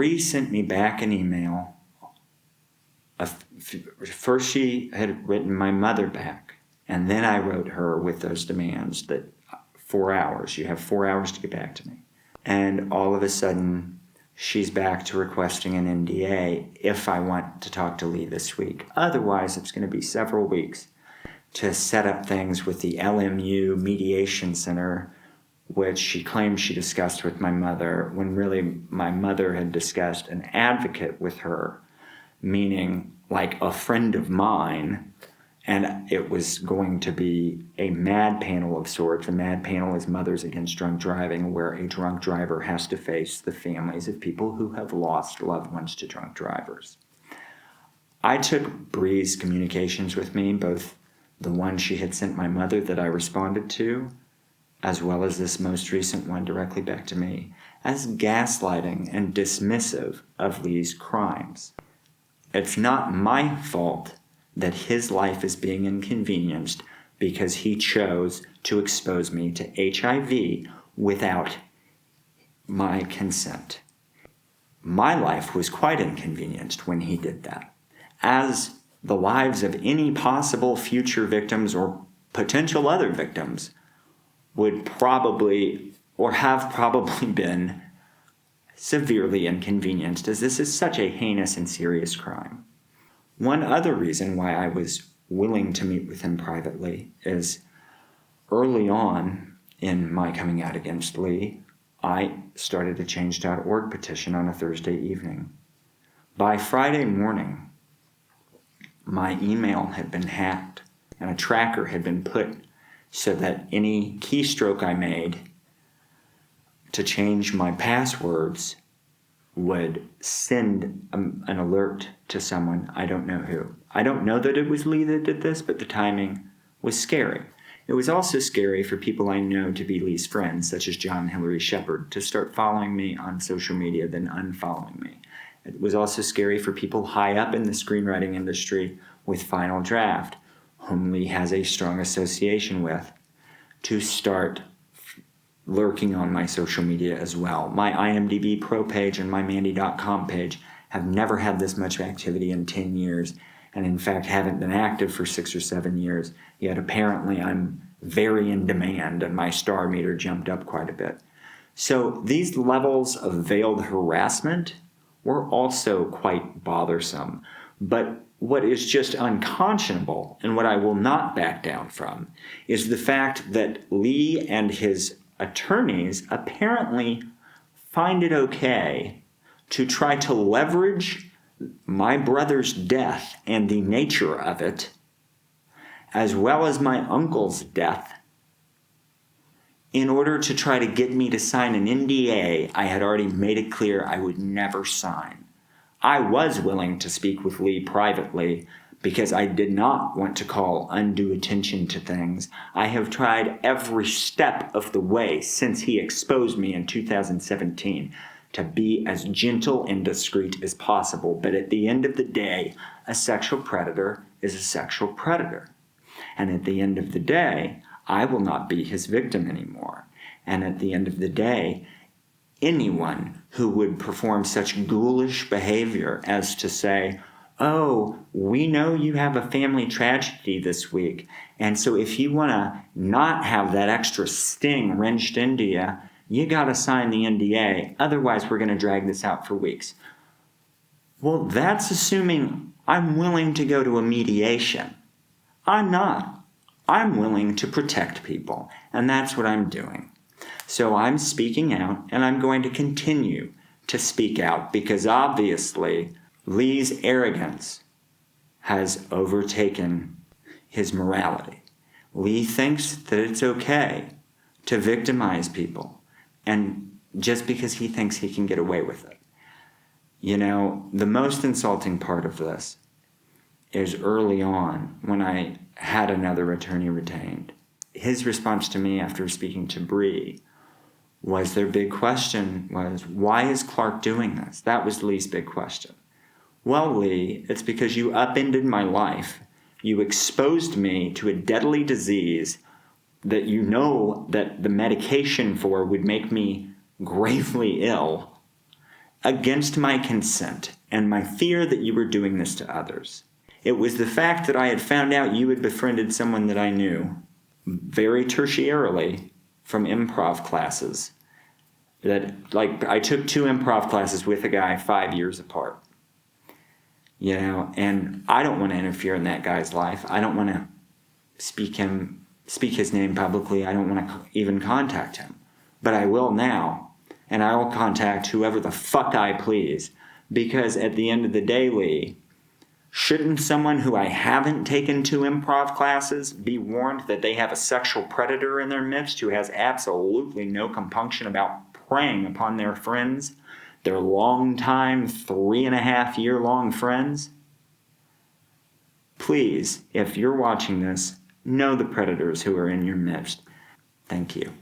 Bree sent me back an email. First she had written my mother back, and then I wrote her with those demands that 4 hours, you have 4 hours to get back to me. And all of a sudden, she's back to requesting an NDA if I want to talk to Lee this week. Otherwise, it's going to be several weeks to set up things with the LMU Mediation Center, which she claimed she discussed with my mother, when really my mother had discussed an advocate with her, meaning like a friend of mine, and it was going to be a MAD panel of sorts. A MAD panel is Mothers Against Drunk Driving, where a drunk driver has to face the families of people who have lost loved ones to drunk drivers. I took Bree's communications with me, both the one she had sent my mother that I responded to, as well as this most recent one directly back to me, as gaslighting and dismissive of Lee's crimes. It's not my fault that his life is being inconvenienced because he chose to expose me to HIV without my consent. My life was quite inconvenienced when he did that, as the lives of any possible future victims or potential other victims would probably or have probably been severely inconvenienced, as this is such a heinous and serious crime. One other reason why I was willing to meet with him privately is early on in my coming out against Lee, I started a Change.org petition on a Thursday evening. By Friday morning, my email had been hacked and a tracker had been put so that any keystroke I made to change my passwords would send an alert to someone, I don't know who. I don't know that it was Lee that did this, but the timing was scary. It was also scary for people I know to be Lee's friends, such as John and Hillary Shepard, to start following me on social media, then unfollowing me. It was also scary for people high up in the screenwriting industry with Final Draft, whom Lee has a strong association with, to start lurking on my social media as well. My IMDb Pro page and my Mandy.com page have never had this much activity in 10 years, and in fact haven't been active for 6 or 7 years, yet apparently I'm very in demand and my star meter jumped up quite a bit. So these levels of veiled harassment were also quite bothersome. But what is just unconscionable, and what I will not back down from, is the fact that Lee and his attorneys apparently find it okay to try to leverage my brother's death and the nature of it, as well as my uncle's death, in order to try to get me to sign an NDA I had already made it clear I would never sign. I was willing to speak with Lee privately because I did not want to call undue attention to things. I have tried every step of the way since he exposed me in 2017 to be as gentle and discreet as possible. But at the end of the day, a sexual predator is a sexual predator. And at the end of the day, I will not be his victim anymore. And at the end of the day, anyone who would perform such ghoulish behavior as to say, oh, we know you have a family tragedy this week, and so if you want to not have that extra sting wrenched into you, you got to sign the NDA, otherwise we're going to drag this out for weeks. Well, that's assuming I'm willing to go to a mediation. I'm not. I'm willing to protect people, and that's what I'm doing. So I'm speaking out, and I'm going to continue to speak out because obviously Lee's arrogance has overtaken his morality. Lee thinks that it's okay to victimize people, and just because he thinks he can get away with it. You know, the most insulting part of this is early on when I had another attorney retained. His response to me after speaking to Bree was, their big question was, why is Clarke doing this? That was Lee's big question. Well, Lee, it's because you upended my life. You exposed me to a deadly disease that you know that the medication for would make me gravely ill. against my consent and my fear that you were doing this to others. It was the fact that I had found out you had befriended someone that I knew very tertiarily from improv classes. That, like, I took 2 improv classes with a guy 5 years apart. You know, and I don't want to interfere in that guy's life. I don't want to speak his name publicly. I don't want to even contact him. But I will now. And I will contact whoever the fuck I please. Because at the end of the day, Lee, shouldn't someone who I haven't taken 2 improv classes be warned that they have a sexual predator in their midst who has absolutely no compunction about preying upon their friends, their long-time, 3.5-year-long friends? Please, if you're watching this, know the predators who are in your midst. Thank you.